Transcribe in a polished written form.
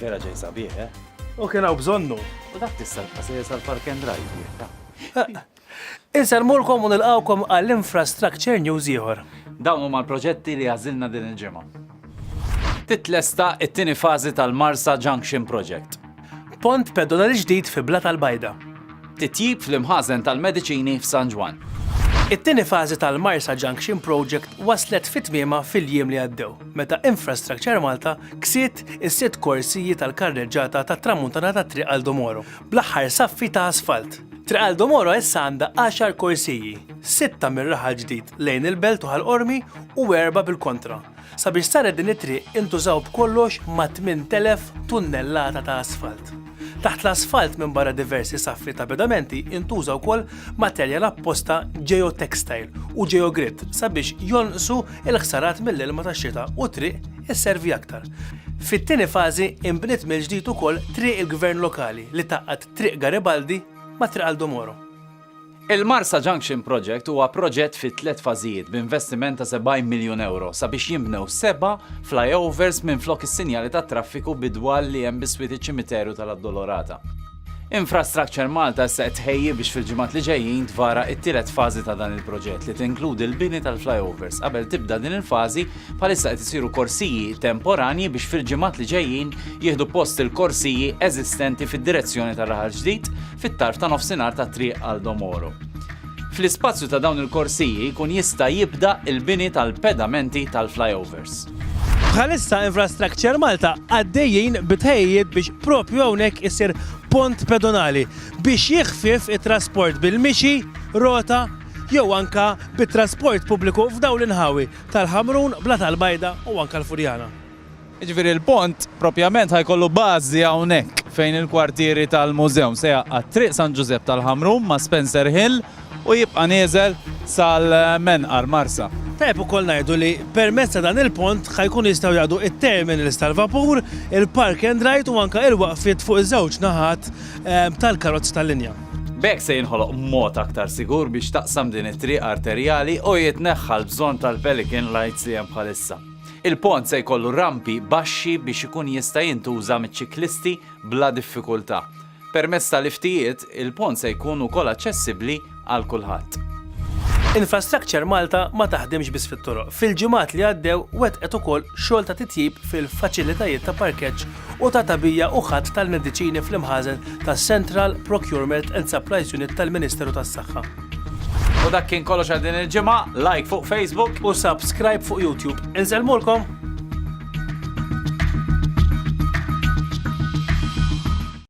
Vera ġej sabiħ, U kien hawn bżonnu. U dak tista' tqasir sal-Park and Ride. Inselmulkom u nilqawkom għall-Infrastructure News ieħor. Dawn huma l-proġetti li għażilna din il-ġimgħa. Titlesta it-tieni fażi tal-Marsa Junction Project. Pont pedonali ġdid fi Bla tal-Bajda. Titjib fl-imħażen tal-mediċini f'San Ġwan. It-tieni fażi tal-Marsa Junction Project waslet fit-tmiema fil-jiem li għaddew, meta Infrastructure Malta ksiet is-sitt korsijiet tal-karreġġata tat-tramuntana ta' Triq Aldomoro, bl-aħħar saffi ta' asfalt. Triq Aldomoro issa għandha 10 korsiji, 6 mir-raħal ġdid lejn il-Belt u ħal-Qormi u 4 bil-kontra. Sabiex saret din it-triq intużaw b'kollox ma' 8,000 tunnellata ta' asfalt. Taħt l-asfalt minn barra diversi saffi ta' pedamenti intużaw wkoll materjal apposta geotextile u geogrid sabiex jonqsu il-ħsarat mill-ilma tax-xita u triq isservi aktar. Fit-tieni fażi inbniet mill-ġdid ukoll triq il-Gvern lokali li taqqat Triq Garibaldi ma' Triq Aldomoro. Il-Marsa Junction Project huwa proġett fi 3 fażijiet b'investiment ta' 70 miljun euro sabiex jinbnew 7 flyovers minn flok is-sinjali tat traffiku bidwal li hemm biswiet iċ-ċimiteru tal-Addolorata. Infrastructure Malta se tħejji biex fil-ġimgħat li ġejjin tvara t-tielet fażi ta' dan il-proġett li tinkludi l-bini tal-flyovers qabel tibda din il-fażi bħalissa qed isiru korsiji temporanji biex fil-ġimgħat li ġejjin jieħdu post il-korsiji eżistenti fid-direzzjoni tar-raħal ġdid fit-tarf ta' nofsinhar ta' Triq Aldomoro. Fl-ispazju ta' dawn il-korsiji jkun jista' jibda il-bini tal-pedamenti tal-flyovers. Bħalissa Infrastructure Malta għaddejjin bitħejjiet biex propju hawnhekk isir pont pedonali biex jiħfif it-trasport bil-mixi, rota, jew anka bit-trasport pubbliku f'dawn l-inħawi tal-Ħamrun, Bla tal-Bajda u anka l-Furjana. Jiġifieri il-pont propjament ħajkollu bażi hawnhekk fejn il-kwartieri tal-mużeum se jaqgħad Triq San Ġusepp tal-Ħamrun ma' Spencer Hill u jibqa' nieżel sal-Menqar Marsa. Tajb ukoll ngħidu li permezz ta' dan il-pont ħajkun jistgħu jgħadu it-terminals tal-vapur, il-Park and Ride u anke il-waqfiet fuq iż-żewġ naħat tal-karozzi tal-linja. B'hekk se jinħoloq mod aktar sigur biex taqsam din it-triq arterjali u jitneħħa l-bżonn tal-Pelican Lights li hemm bħalissa. Il-pont se jkollu rampi baxxi biex ikun jista' jintuża miċ-ċiklisti bla diffikultà. Permezz tal-liftijiet, il-pont se jkun ukoll aċċessibbli għal kulħadd. Infrastructure Malta ma taħdimx biss fit-toroq. Fil-ġimgħat li għaddew wettqet ukoll xogħol ta' titjib fil-faċilitajiet ta' parkeġġ u ta' tabija u ħadd tal-mediċini fl-imħażen tas-Central Procurement and Supplies Unit tal-Ministeru tas-Saħħa. U dak kien kollox għal din il-ġimgħa, like fuq Facebook u subscribe fuq YouTube. Inselmulkom!